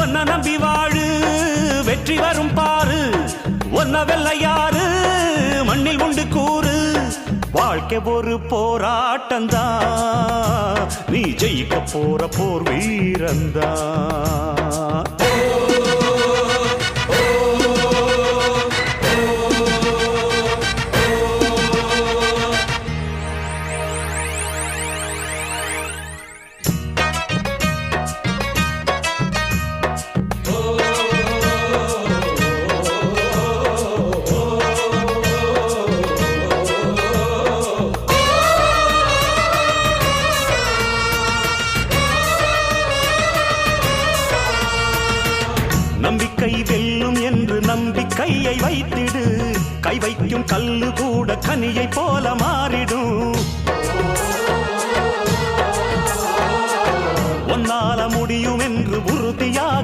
ஒன்ன நம்பி வாழு வெற்றி வரும் பாரு ஒன்ன வெள்ளையாறு மண்ணில் உண்டு கூறு வாழ்க்கை ஒரு போராட்டந்தா நீ ஜெயிக்க போற போர் வீரந்தா நம்பிக்கை வெல்லும் என்று நம்பிக்கையை வைத்திடு கை வைக்கும் கல்லு கூட கனியை போல மாறிடும் உன்னால முடியும் என்று உறுதியாக